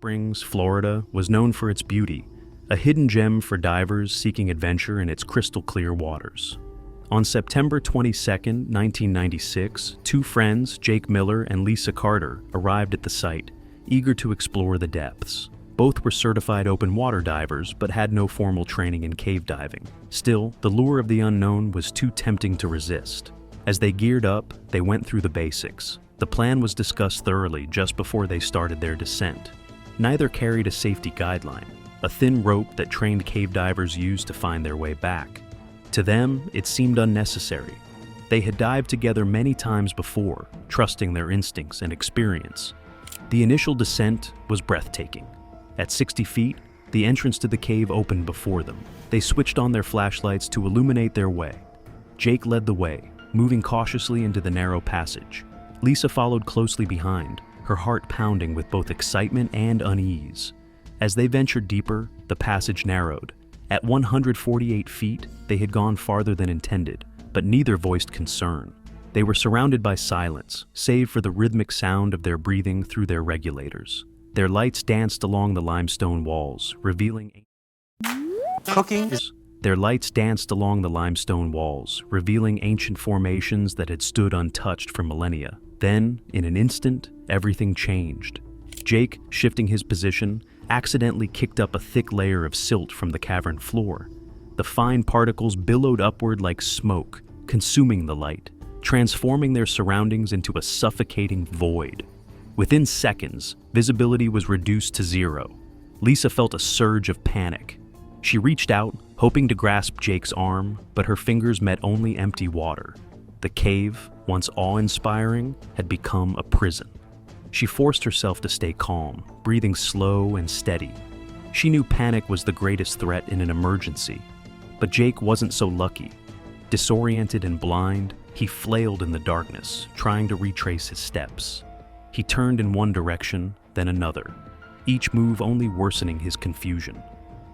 Springs, Florida, was known for its beauty, a hidden gem for divers seeking adventure in its crystal-clear waters. On September 22, 1996, two friends, Jake Miller and Lisa Carter, arrived at the site, eager to explore the depths. Both were certified open water divers but had no formal training in cave diving. Still, the lure of the unknown was too tempting to resist. As they geared up, they went through the basics. The plan was discussed thoroughly just before they started their descent. Neither carried a safety guideline, a thin rope that trained cave divers used to find their way back. To them, it seemed unnecessary. They had dived together many times before, trusting their instincts and experience. The initial descent was breathtaking. At 60 feet, the entrance to the cave opened before them. They switched on their flashlights to illuminate their way. Jake led the way, moving cautiously into the narrow passage. Lisa followed closely behind, her heart pounding with both excitement and unease. As they ventured deeper, the passage narrowed. At 148 feet, they had gone farther than intended, but neither voiced concern. They were surrounded by silence, save for the rhythmic sound of their breathing through their regulators. Their lights danced along the limestone walls, revealing ancient formations that had stood untouched for millennia. Then, in an instant, everything changed. Jake, shifting his position, accidentally kicked up a thick layer of silt from the cavern floor. The fine particles billowed upward like smoke, consuming the light, transforming their surroundings into a suffocating void. Within seconds, visibility was reduced to zero. Lisa felt a surge of panic. She reached out, hoping to grasp Jake's arm, but her fingers met only empty water. The cave, once awe-inspiring, had become a prison. She forced herself to stay calm, breathing slow and steady. She knew panic was the greatest threat in an emergency. But Jake wasn't so lucky. Disoriented and blind, he flailed in the darkness, trying to retrace his steps. He turned in one direction, then another, each move only worsening his confusion.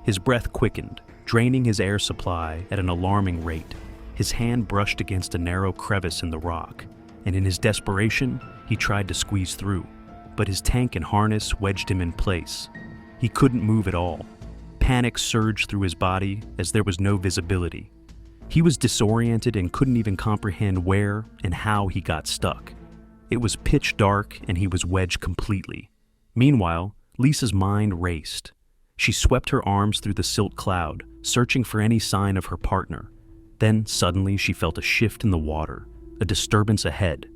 His breath quickened, draining his air supply at an alarming rate. His hand brushed against a narrow crevice in the rock, and in his desperation, he tried to squeeze through, but his tank and harness wedged him in place. He couldn't move at all. Panic surged through his body as there was no visibility. He was disoriented and couldn't even comprehend where and how he got stuck. It was pitch dark and he was wedged completely. Meanwhile, Lisa's mind raced. She swept her arms through the silt cloud, searching for any sign of her partner. Then suddenly she felt a shift in the water, a disturbance ahead.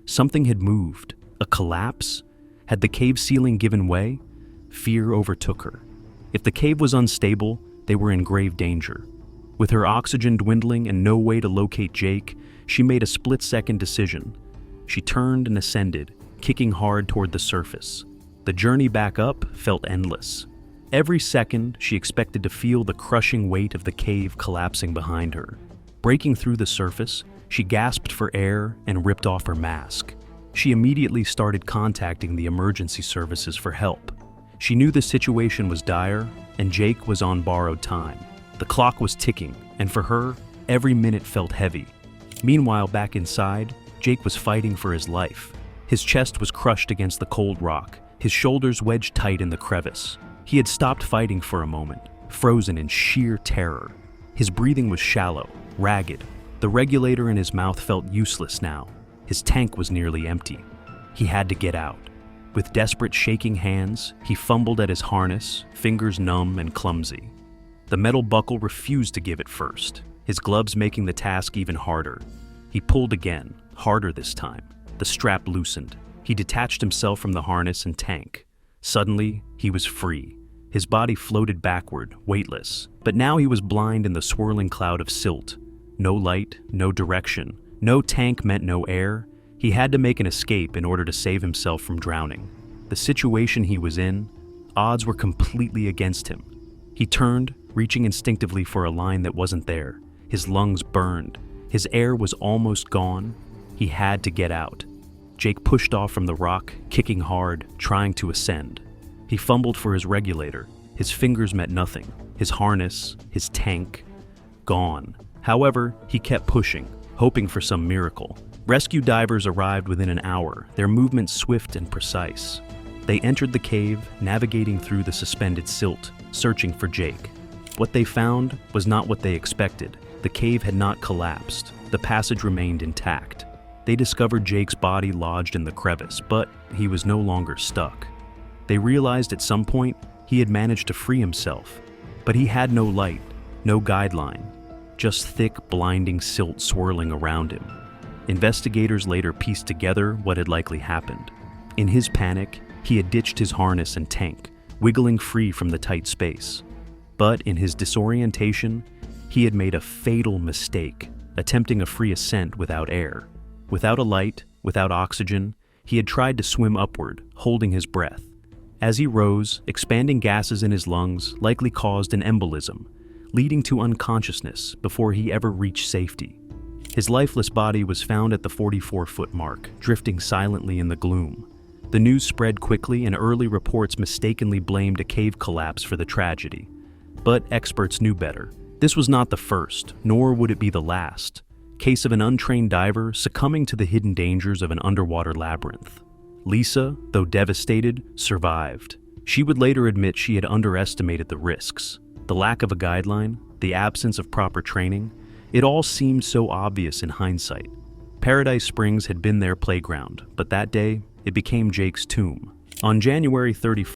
Something had moved. A collapse? Had the cave ceiling given way? Fear overtook her. If the cave was unstable, they were in grave danger. With her oxygen dwindling and no way to locate Jake, she made a split-second decision. She turned and ascended, kicking hard toward the surface. The journey back up felt endless. Every second, she expected to feel the crushing weight of the cave collapsing behind her. Breaking through the surface, she gasped for air and ripped off her mask. She immediately started contacting the emergency services for help. She knew the situation was dire, and Jake was on borrowed time. The clock was ticking, and for her, every minute felt heavy. Meanwhile, back inside, Jake was fighting for his life. His chest was crushed against the cold rock, his shoulders wedged tight in the crevice. He had stopped fighting for a moment, frozen in sheer terror. His breathing was shallow, ragged. The regulator in his mouth felt useless now. His tank was nearly empty. He had to get out. With desperate shaking hands, he fumbled at his harness, fingers numb and clumsy. The metal buckle refused to give at first, his gloves making the task even harder. He pulled again, harder this time. The strap loosened. He detached himself from the harness and tank. Suddenly, he was free. His body floated backward, weightless. But now he was blind in the swirling cloud of silt. No light, no direction. No tank meant no air. He had to make an escape in order to save himself from drowning. The situation he was in, odds were completely against him. He turned, reaching instinctively for a line that wasn't there. His lungs burned. His air was almost gone. He had to get out. Jake pushed off from the rock, kicking hard, trying to ascend. He fumbled for his regulator. His fingers met nothing. His harness, his tank, gone. However, he kept pushing, hoping for some miracle. Rescue divers arrived within an hour, their movements swift and precise. They entered the cave, navigating through the suspended silt, searching for Jake. What they found was not what they expected. The cave had not collapsed. The passage remained intact. They discovered Jake's body lodged in the crevice, but he was no longer stuck. They realized at some point he had managed to free himself, but he had no light, no guideline, just thick, blinding silt swirling around him. Investigators later pieced together what had likely happened. In his panic, he had ditched his harness and tank, wiggling free from the tight space. But in his disorientation, he had made a fatal mistake, attempting a free ascent without air. Without a light, without oxygen, he had tried to swim upward, holding his breath. As he rose, expanding gases in his lungs likely caused an embolism, leading to unconsciousness before he ever reached safety. His lifeless body was found at the 44-foot mark, drifting silently in the gloom. The news spread quickly, and early reports mistakenly blamed a cave collapse for the tragedy. But experts knew better. This was not the first, nor would it be the last, case of an untrained diver succumbing to the hidden dangers of an underwater labyrinth. Lisa, though devastated, survived. She would later admit she had underestimated the risks. The lack of a guideline, the absence of proper training, it all seemed so obvious in hindsight. Paradise Springs had been their playground, but that day, it became Jake's tomb. On January 31,